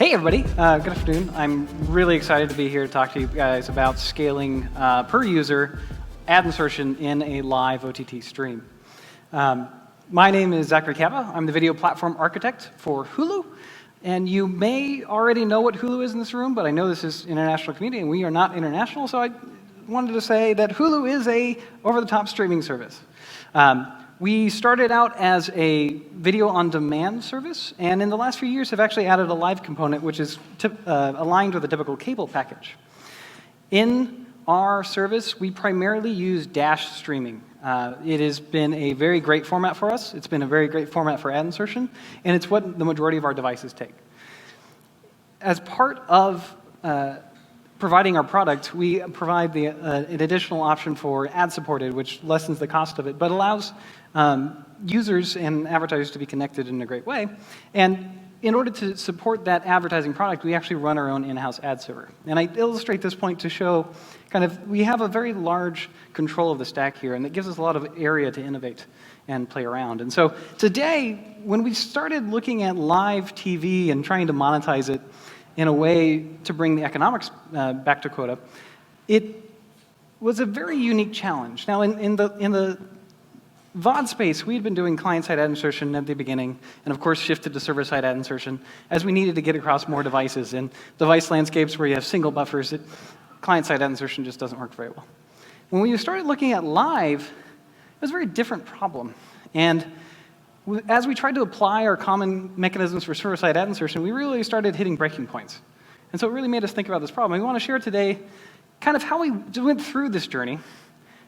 Hey everybody, good afternoon. I'm really excited to be here to talk to you guys about scaling per user ad insertion in a live OTT stream. My name is Zachary Cava. I'm the video platform architect for Hulu. And you may already know what Hulu is in this room, but I know this is international community and we are not international, so I wanted to say that Hulu is a over-the-top streaming service. We started out as a video-on-demand service, and in the last few years have actually added a live component, which is aligned with a typical cable package. In our service, we primarily use dash streaming. It has been a very great format for us. It's been a very great format for ad insertion, and it's what the majority of our devices take. As part of providing our product, we provide an additional option for ad-supported, which lessens the cost of it, but allows users and advertisers to be connected in a great way. And in order to support that advertising product, we actually run our own in-house ad server. And I illustrate this point to show we have a very large control of the stack here, and it gives us a lot of area to innovate and play around. And so today, when we started looking at live TV and trying to monetize it in a way to bring the economics back to quota, it was a very unique challenge. Now, in the VOD space, we had been doing client-side ad insertion at the beginning, and of course shifted to server-side ad insertion as we needed to get across more devices. In device landscapes where you have single buffers, client-side ad insertion just doesn't work very well. When we started looking at live, it was a very different problem. And as we tried to apply our common mechanisms for server-side ad insertion, we really started hitting breaking points. And so it really made us think about this problem. We want to share today kind of how we went through this journey,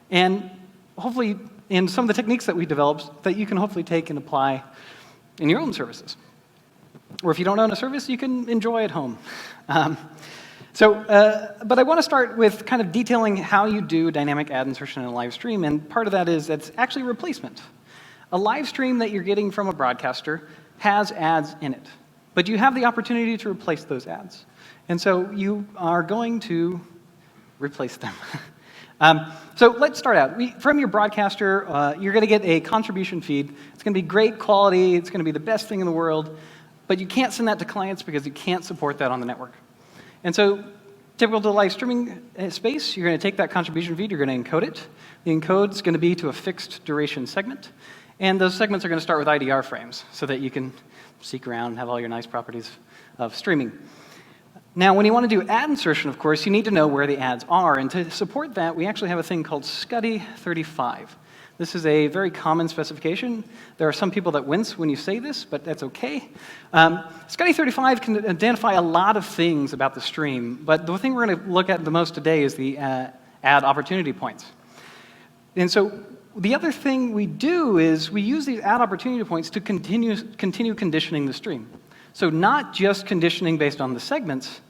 and hopefully in some of the techniques that we developed that you can hopefully take and apply in your own services. Or if you don't own a service, you can enjoy at home. But I want to start with kind of detailing how you do dynamic ad insertion in a live stream, and part of that is that's actually replacement. A live stream that you're getting from a broadcaster has ads in it, but you have the opportunity to replace those ads. And so you are going to replace them. So let's start out. From your broadcaster, you're going to get a contribution feed. It's going to be great quality. It's going to be the best thing in the world. But you can't send that to clients because you can't support that on the network. And so typical to the live streaming space, you're going to take that contribution feed. You're going to encode it. The encode is going to be to a fixed duration segment. And those segments are going to start with IDR frames so that you can seek around and have all your nice properties of streaming. Now, when you want to do ad insertion, of course, you need to know where the ads are. And to support that, we actually have a thing called SCUDI35. This is a very common specification. There are some people that wince when you say this, but that's OK. SCUDI35 can identify a lot of things about the stream. But the thing we're going to look at the most today is the ad opportunity points. And so the other thing we do is we use these ad opportunity points to continue conditioning the stream. So not just conditioning based on the segment's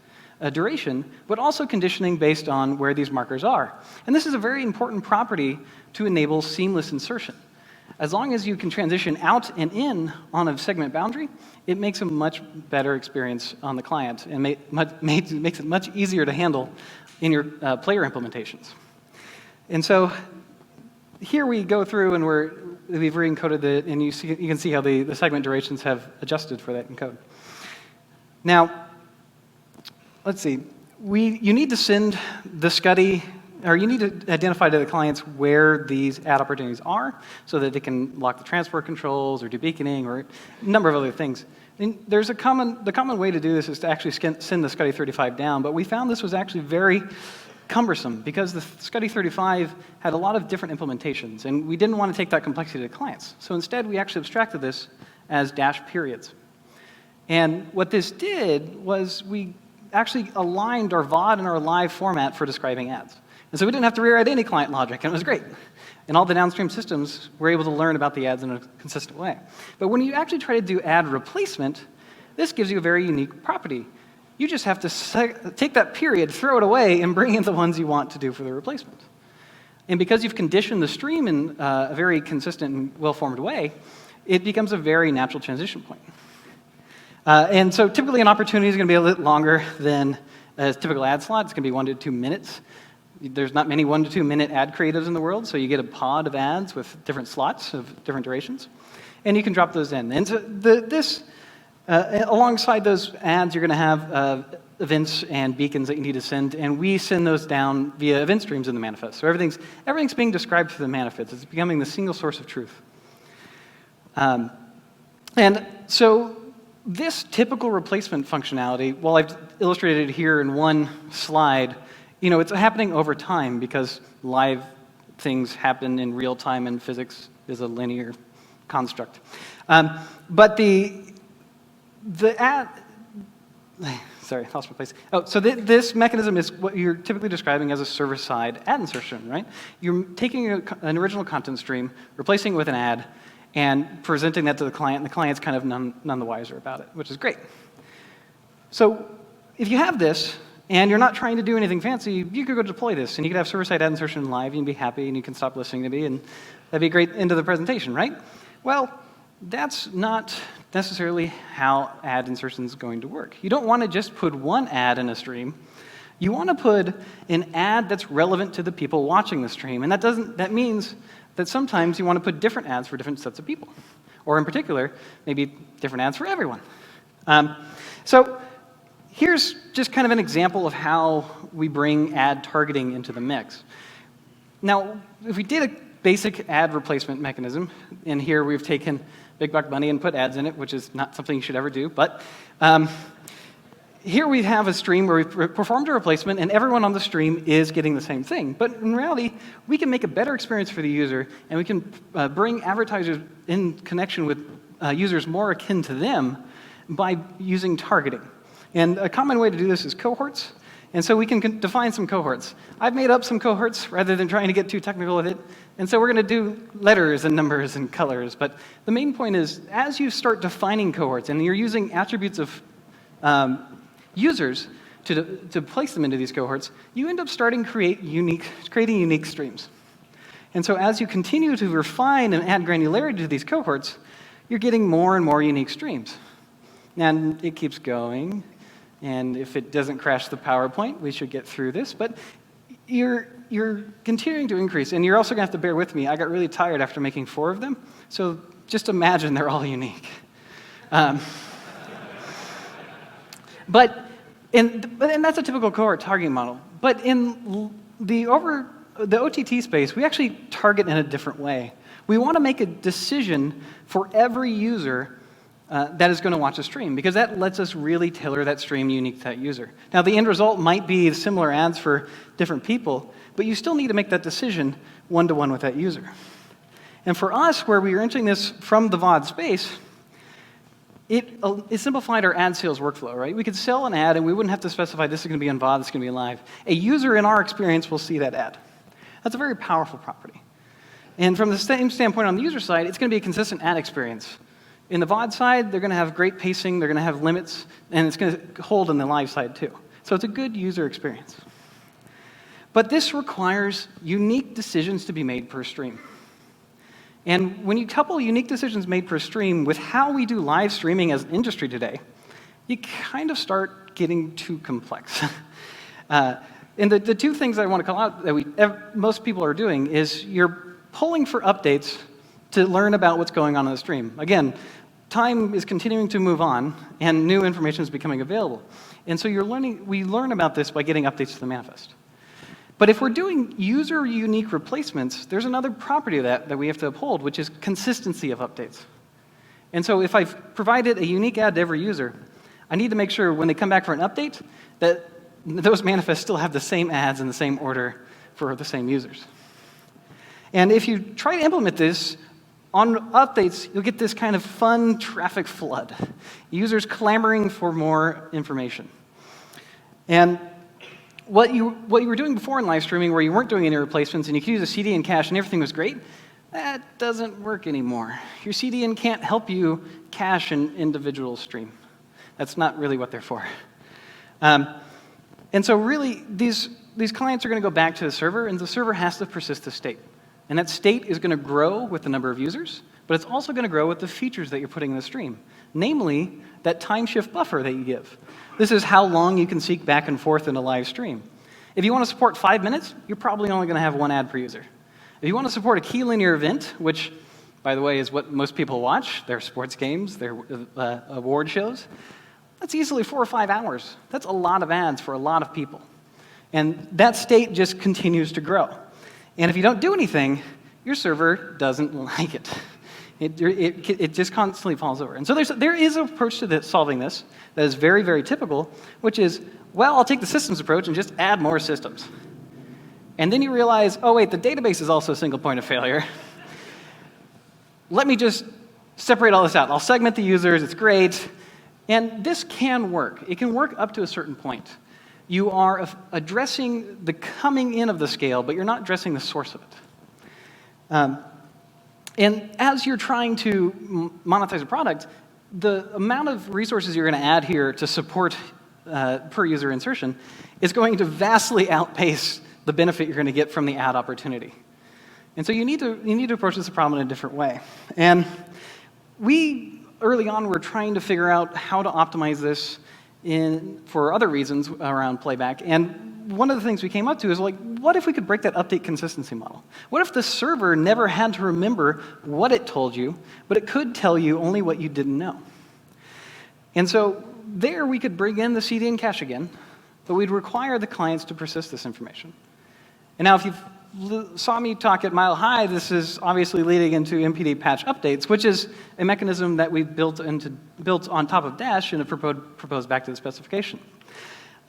duration, but also conditioning based on where these markers are. And this is a very important property to enable seamless insertion. As long as you can transition out and in on a segment boundary, it makes a much better experience on the client and makes it much easier to handle in your player implementations. And so here we go through and we've re-encoded it, and you can see how the segment durations have adjusted for that encode. Now, let's see. You need to send the SCUDI, or you need to identify to the clients where these ad opportunities are so that they can lock the transport controls or do beaconing or a number of other things. And the common way to do this is to actually send the SCUDI35 down, but we found this was actually very cumbersome because the SCUDI35 had a lot of different implementations, and we didn't want to take that complexity to clients. So instead, we actually abstracted this as dash periods. And what this did was we actually aligned our VOD and our live format for describing ads. And so we didn't have to rewrite any client logic, and it was great. And all the downstream systems were able to learn about the ads in a consistent way. But when you actually try to do ad replacement, this gives you a very unique property. You just have to take that period, throw it away, and bring in the ones you want to do for the replacement. And because you've conditioned the stream in a very consistent and well-formed way, it becomes a very natural transition point. And so typically an opportunity is going to be a little longer than a typical ad slot. It's going to be 1 to 2 minutes. There's not many 1 to 2 minute ad creatives in the world, so you get a pod of ads with different slots of different durations. And you can drop those in. And so this Alongside those ads, you're going to have events and beacons that you need to send, and we send those down via event streams in the manifest. So everything's being described through the manifest. It's becoming the single source of truth. And so this typical replacement functionality, while I've illustrated it here in one slide, it's happening over time because live things happen in real time and physics is a linear construct. But the ad, sorry, I lost my place. Oh, so this mechanism is what you're typically describing as a server-side ad insertion, right? You're taking an original content stream, replacing it with an ad, and presenting that to the client, and the client's kind of none the wiser about it, which is great. So if you have this, and you're not trying to do anything fancy, you could go deploy this, and you could have server-side ad insertion live, and be happy, and you can stop listening to me, and that'd be a great end of the presentation, right? Well, that's not necessarily how ad insertion is going to work. You don't want to just put one ad in a stream. You want to put an ad that's relevant to the people watching the stream, and that means that sometimes you want to put different ads for different sets of people, or in particular, maybe different ads for everyone. So here's just kind of an example of how we bring ad targeting into the mix. Now, if we did a basic ad replacement mechanism, and here we've taken big buck money and put ads in it, which is not something you should ever do, but here we have a stream where we've performed a replacement, and everyone on the stream is getting the same thing. But in reality, we can make a better experience for the user, and we can bring advertisers in connection with users more akin to them by using targeting. And a common way to do this is cohorts. And so we can define some cohorts. I've made up some cohorts rather than trying to get too technical with it. And so we're going to do letters and numbers and colors. But the main point is, as you start defining cohorts, and you're using attributes of users to place them into these cohorts, you end up creating unique streams. And so as you continue to refine and add granularity to these cohorts, you're getting more and more unique streams. And it keeps going. And if it doesn't crash the PowerPoint, we should get through this. But you're continuing to increase. And you're also going to have to bear with me. I got really tired after making 4 of them. So just imagine they're all unique. And that's a typical cohort targeting model. But in the OTT space, we actually target in a different way. We want to make a decision for every user that is going to watch a stream, because that lets us really tailor that stream unique to that user. Now, the end result might be similar ads for different people, but you still need to make that decision one-to-one with that user. And for us, where we are entering this from the VOD space, it simplified our ad sales workflow, right? We could sell an ad, and we wouldn't have to specify this is going to be on VOD, this is going to be live. A user in our experience will see that ad. That's a very powerful property. And from the same standpoint on the user side, it's going to be a consistent ad experience. In the VOD side, they're going to have great pacing, they're going to have limits, and it's going to hold on the live side too. So it's a good user experience. But this requires unique decisions to be made per stream. And when you couple unique decisions made per stream with how we do live streaming as an industry today, you kind of start getting too complex. And the 2 things I want to call out that most people are doing is you're pulling for updates to learn about what's going on in the stream. Again, time is continuing to move on, and new information is becoming available. And so we learn about this by getting updates to the manifest. But if we're doing user-unique replacements, there's another property of that we have to uphold, which is consistency of updates. And so if I've provided a unique ad to every user, I need to make sure when they come back for an update that those manifests still have the same ads in the same order for the same users. And if you try to implement this on updates, you'll get this kind of fun traffic flood. Users clamoring for more information. And what you were doing before in live streaming, where you weren't doing any replacements and you could use a CDN cache and everything was great, that doesn't work anymore. Your CDN can't help you cache an individual stream. That's not really what they're for. And so really, these clients are going to go back to the server, and the server has to persist the state. And that state is going to grow with the number of users, but it's also going to grow with the features that you're putting in the stream, namely that time shift buffer that you give. This is how long you can seek back and forth in a live stream. If you want to support 5 minutes, you're probably only going to have 1 ad per user. If you want to support a key linear event, which by the way, is what most people watch, their sports games, their award shows. That's easily 4 or 5 hours. That's a lot of ads for a lot of people. And that state just continues to grow. And if you don't do anything, your server doesn't like it. It just constantly falls over. And so there is an approach to solving this that is very, very typical, which is, well, I'll take the systems approach and just add more systems. And then you realize, oh, wait, the database is also a single point of failure. Let me just separate all this out. I'll segment the users. It's great. And this can work. It can work up to a certain point. You are addressing the coming in of the scale, but you're not addressing the source of it. And as you're trying to monetize a product, the amount of resources you're going to add here to support per user insertion is going to vastly outpace the benefit you're going to get from the ad opportunity. And so you need to approach this problem in a different way. And we, early on, were trying to figure out how to optimize this for other reasons around playback. And one of the things we came up to is, like, what if we could break that update consistency model? What if the server never had to remember what it told you, but it could tell you only what you didn't know? And so there we could bring in the CDN cache again, but we'd require the clients to persist this information. And now if you saw me talk at Mile High, this is obviously leading into MPD patch updates, which is a mechanism that we've built on top of Dash and have proposed back to the specification.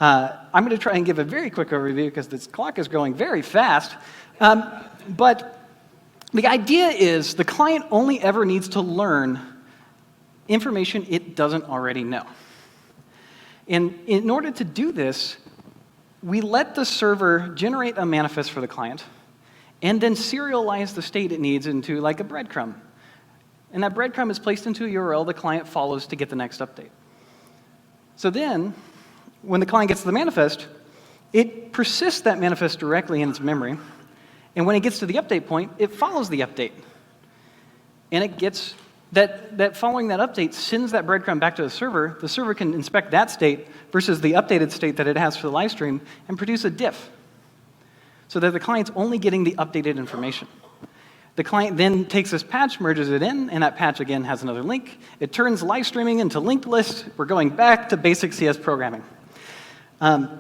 I'm going to try and give a very quick overview because this clock is going very fast. But the idea is the client only ever needs to learn information it doesn't already know. And in order to do this, we let the server generate a manifest for the client and then serialize the state it needs into like a breadcrumb. And that breadcrumb is placed into a URL the client follows to get the next update. So then, when the client gets to the manifest, it persists that manifest directly in its memory. And when it gets to the update point, it follows the update. And it gets that following that update sends that breadcrumb back to the server. The server can inspect that state versus the updated state that it has for the live stream and produce a diff so that the client's only getting the updated information. The client then takes this patch, merges it in, and that patch again has another link. It turns live streaming into linked list. We're going back to basic CS programming. And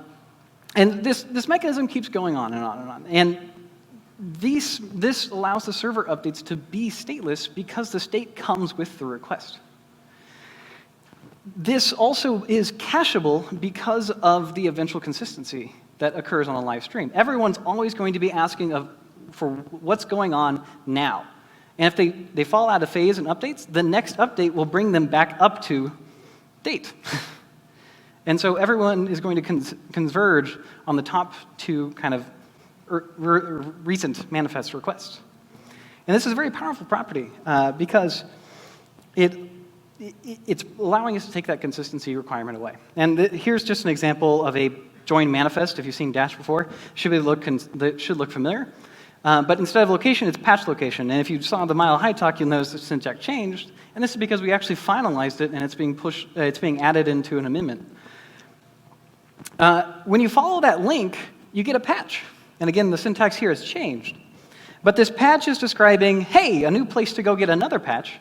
this mechanism keeps going on and on and on. And this allows the server updates to be stateless because the state comes with the request. This also is cacheable because of the eventual consistency that occurs on a live stream. Everyone's always going to be asking for what's going on now. And if they fall out of phase in updates, the next update will bring them back up to date. And so everyone is going to converge on the top two kind of recent manifest requests. And this is a very powerful property because it's allowing us to take that consistency requirement away. And here's just an example of a join manifest. If you've seen Dash before, that should look familiar. But instead of location, it's patch location. And if you saw the Mile High talk, you'll notice the syntax changed. And this is because we actually finalized it, and it's being added into an amendment. When you follow that link, you get a patch. And again, the syntax here has changed. But this patch is describing, hey, a new place to go get another patch,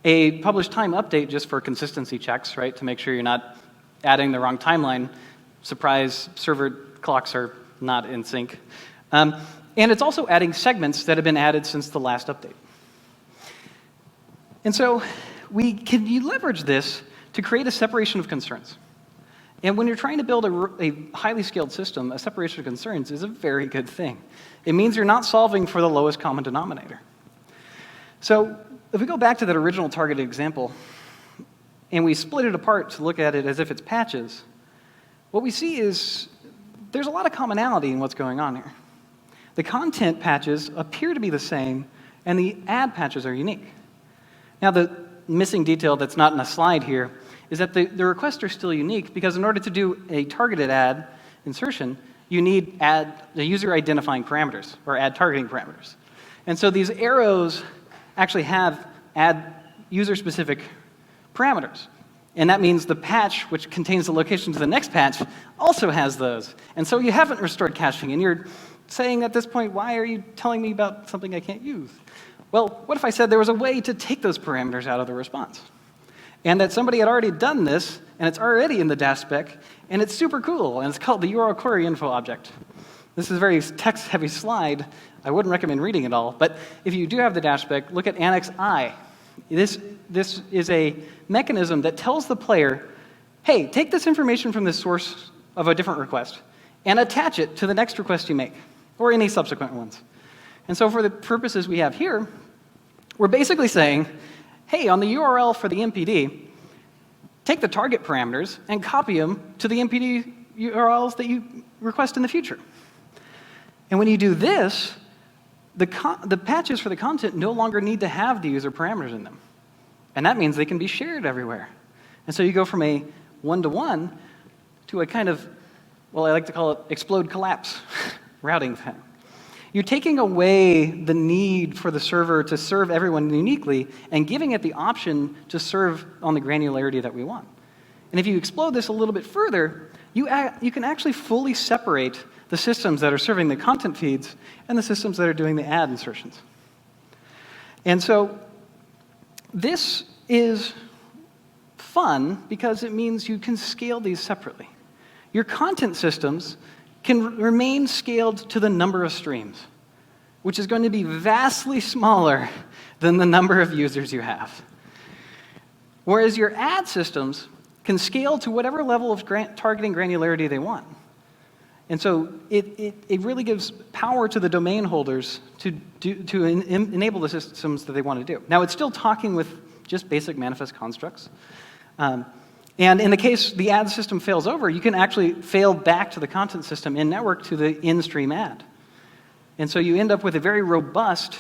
a publish time update just for consistency checks, right, to make sure you're not adding the wrong timeline. Surprise, server clocks are not in sync. And it's also adding segments that have been added since the last update. And so you leverage this to create a separation of concerns. And when you're trying to build a highly scaled system, a separation of concerns is a very good thing. It means you're not solving for the lowest common denominator. So if we go back to that original targeted example, and we split it apart to look at it as if it's patches, what we see is there's a lot of commonality in what's going on here. The content patches appear to be the same, and the ad patches are unique. Now, the missing detail that's not in a slide here is that the requests are still unique because in order to do a targeted ad insertion, you need the user identifying parameters or ad targeting parameters. And so these arrows actually have add user-specific parameters. And that means the patch, which contains the location to the next patch, also has those. And so you haven't restored caching, and you're saying at this point, why are you telling me about something I can't use? Well, what if I said there was a way to take those parameters out of the response? And that somebody had already done this, and it's already in the dash spec, and it's super cool, and it's called the URL query info object. This is a very text-heavy slide. I wouldn't recommend reading it all, but if you do have the dash spec, look at Annex I. This is a mechanism that tells the player, hey, take this information from this source of a different request and attach it to the next request you make, or any subsequent ones. And so for the purposes we have here, we're basically saying, hey, on the URL for the MPD, take the target parameters and copy them to the MPD URLs that you request in the future. And when you do this, the patches for the content no longer need to have the user parameters in them. And that means they can be shared everywhere. And so you go from a one-to-one to a kind of, well, I like to call it explode collapse routing thing. You're taking away the need for the server to serve everyone uniquely and giving it the option to serve on the granularity that we want. And if you explode this a little bit further, you can actually fully separate the systems that are serving the content feeds and the systems that are doing the ad insertions. And so this is fun because it means you can scale these separately. Your content systems can remain scaled to the number of streams, which is going to be vastly smaller than the number of users you have. Whereas your ad systems can scale to whatever level of targeting granularity they want. And so it really gives power to the domain holders to enable the systems that they want to do. Now, it's still talking with just basic manifest constructs. And in the case the ad system fails over, you can actually fail back to the content system in network to the in-stream ad. And so you end up with a very robust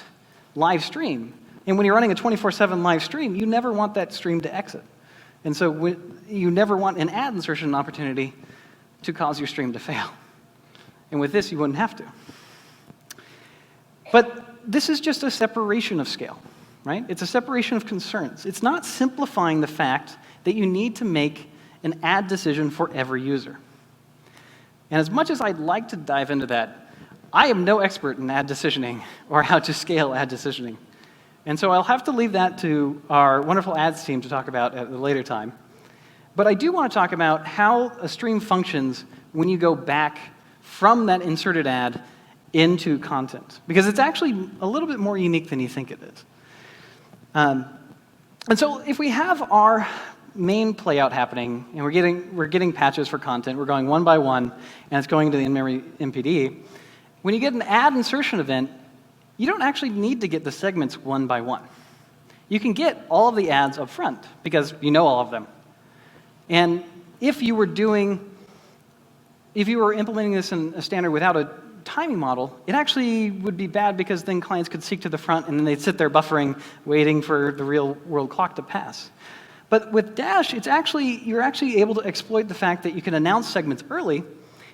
live stream. And when you're running a 24/7 live stream, you never want that stream to exit. And so you never want an ad insertion opportunity to cause your stream to fail. And with this, you wouldn't have to. But this is just a separation of scale, right? It's a separation of concerns. It's not simplifying the fact that you need to make an ad decision for every user. And as much as I'd like to dive into that, I am no expert in ad decisioning or how to scale ad decisioning. And so I'll have to leave that to our wonderful ads team to talk about at a later time. But I do want to talk about how a stream functions when you go back from that inserted ad into content, because it's actually a little bit more unique than you think it is. And so if we have our main playout happening, and we're getting patches for content, we're going one by one, and it's going to the in-memory MPD, when you get an ad insertion event, you don't actually need to get the segments one by one. You can get all of the ads up front, because you know all of them. And if you were implementing this in a standard without a timing model, it actually would be bad because then clients could seek to the front and then they'd sit there buffering, waiting for the real world clock to pass. But with Dash, you're actually able to exploit the fact that you can announce segments early,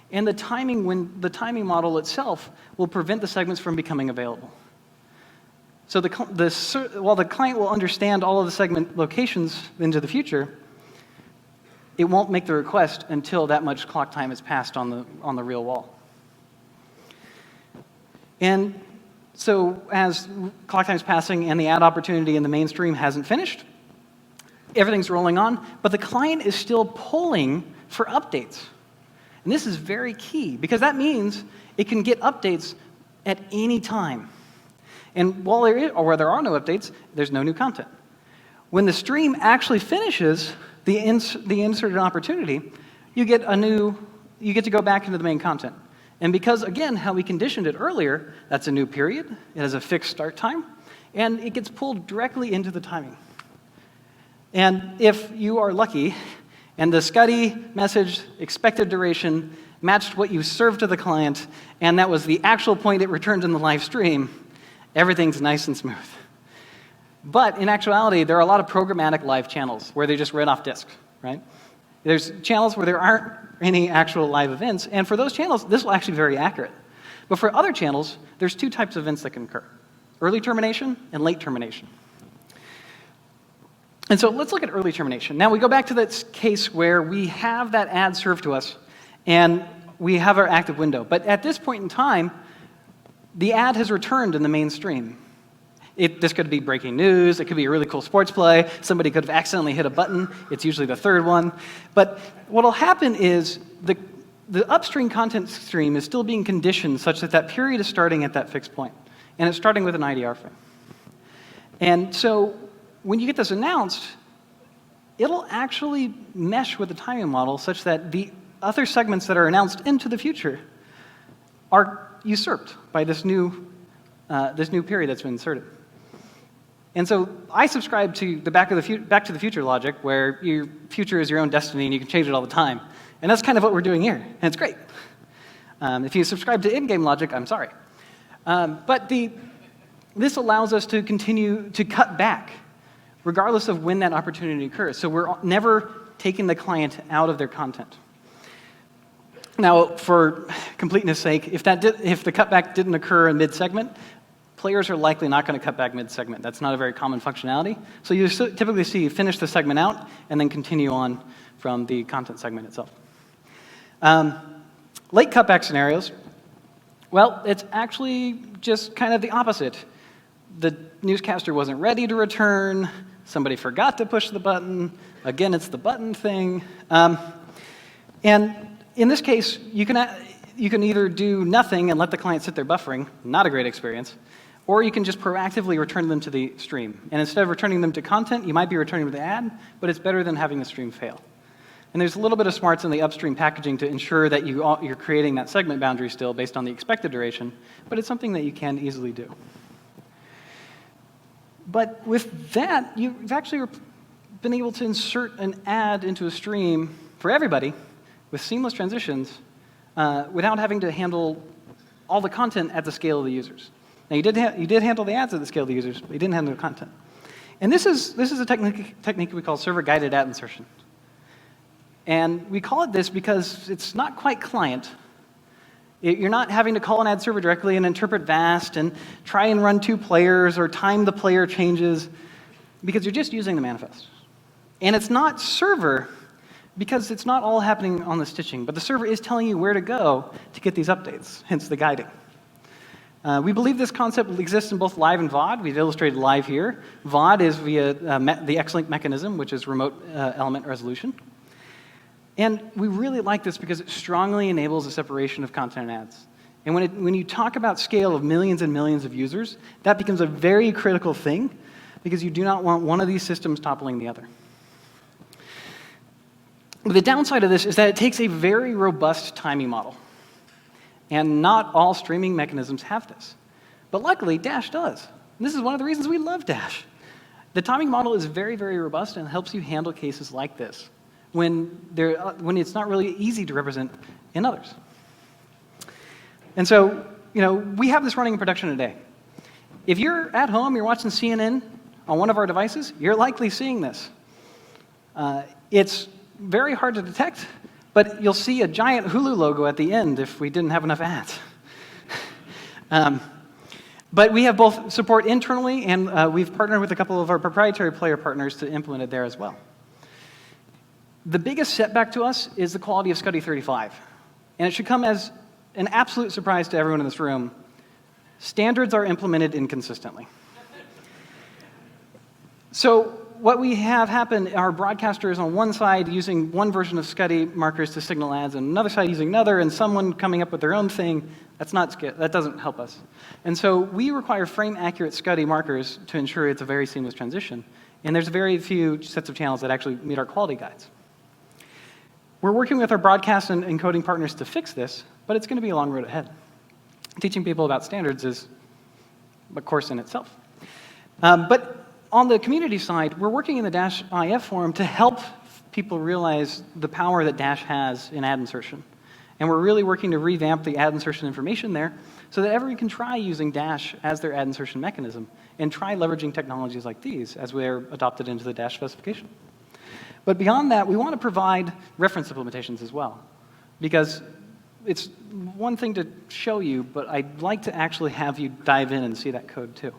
and the timing model itself will prevent the segments from becoming available. So while the client will understand all of the segment locations into the future, it won't make the request until that much clock time has passed on the real wall. And so as clock time is passing and the ad opportunity in the mainstream hasn't finished, everything's rolling on, but the client is still polling for updates. And this is very key, because that means it can get updates at any time. And where there are no updates, there's no new content. When the stream actually finishes the inserted opportunity, you get to go back into the main content. And because, again, how we conditioned it earlier, that's a new period, it has a fixed start time, and it gets pulled directly into the timing. And if you are lucky, and the SCUDdy message expected duration matched what you served to the client, and that was the actual point it returned in the live stream, everything's nice and smooth. But in actuality, there are a lot of programmatic live channels where they just read off disk, right? There's channels where there aren't any actual live events, and for those channels, this will actually be very accurate. But for other channels, there's two types of events that can occur: early termination and late termination. And so let's look at early termination. Now we go back to that case where we have that ad served to us, and we have our active window. But at this point in time, the ad has returned in the mainstream. This could be breaking news. It could be a really cool sports play. Somebody could have accidentally hit a button. It's usually the third one. But what will happen is the upstream content stream is still being conditioned such that that period is starting at that fixed point. And it's starting with an IDR frame. And so when you get this announced, it'll actually mesh with the timing model such that the other segments that are announced into the future are usurped by this new period that's been inserted. And so I subscribe to the Back to the Future logic, where your future is your own destiny and you can change it all the time. And that's kind of what we're doing here, and it's great. If you subscribe to in-game logic, I'm sorry. But this allows us to continue to cut back, regardless of when that opportunity occurs. So we're never taking the client out of their content. Now, for completeness' sake, if the cutback didn't occur in mid-segment, players are likely not going to cut back mid-segment. That's not a very common functionality. So you typically see you finish the segment out and then continue on from the content segment itself. Late cutback scenarios, well, it's actually just kind of the opposite. The newscaster wasn't ready to return. Somebody forgot to push the button. Again, it's the button thing. And in this case, you can either do nothing and let the client sit there buffering, not a great experience, or you can just proactively return them to the stream. And instead of returning them to content, you might be returning them to the ad, but it's better than having the stream fail. And there's a little bit of smarts in the upstream packaging to ensure that you're creating that segment boundary still based on the expected duration, but it's something that you can easily do. But with that, you've actually been able to insert an ad into a stream for everybody with seamless transitions without having to handle all the content at the scale of the users. Now, you did handle the ads at the scale of the users, but you didn't handle the content. And this is a technique we call ServerGuided Ad Insertion. And we call it this because it's not quite client. You're not having to call an ad server directly and interpret VAST and try and run 2 players or time the player changes, because you're just using the manifest. And it's not server because it's not all happening on the stitching, but the server is telling you where to go to get these updates, hence the guiding. We believe this concept exists in both live and VOD. We've illustrated live here. VOD is via the X-Link mechanism, which is remote element resolution. And we really like this because it strongly enables the separation of content and ads. And when you talk about scale of millions and millions of users, that becomes a very critical thing because you do not want one of these systems toppling the other. The downside of this is that it takes a very robust timing model. And not all streaming mechanisms have this. But luckily, Dash does. And this is one of the reasons we love Dash. The timing model is very, very robust and helps you handle cases like this when it's not really easy to represent in others. And so, we have this running in production today. If you're at home, you're watching CNN on one of our devices, you're likely seeing this. It's very hard to detect, but you'll see a giant Hulu logo at the end if we didn't have enough ads. But we have both support internally, and we've partnered with a couple of our proprietary player partners to implement it there as well. The biggest setback to us is the quality of SCUDdy 35. And it should come as an absolute surprise to everyone in this room. Standards are implemented inconsistently. So what we have happen are broadcasters on one side using one version of SCUDdy markers to signal ads, and another side using another, and someone coming up with their own thing. That doesn't help us. And so we require frame-accurate SCUDdy markers to ensure it's a very seamless transition. And there's very few sets of channels that actually meet our quality guides. We're working with our broadcast and encoding partners to fix this, but it's going to be a long road ahead. Teaching people about standards is a course in itself. But on the community side, we're working in the Dash IF forum to help people realize the power that Dash has in ad insertion. And we're really working to revamp the ad insertion information there so that everyone can try using Dash as their ad insertion mechanism and try leveraging technologies like these as they're adopted into the Dash specification. But beyond that, we want to provide reference implementations as well, because it's one thing to show you, but I'd like to actually have you dive in and see that code too.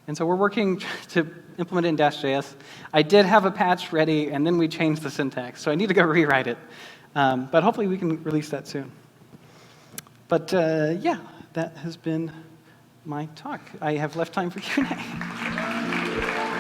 And so we're working to implement it in Dash.js. I did have a patch ready, and then we changed the syntax, so I need to go rewrite it. But hopefully we can release that soon. But yeah, that has been my talk. I have left time for Q&A.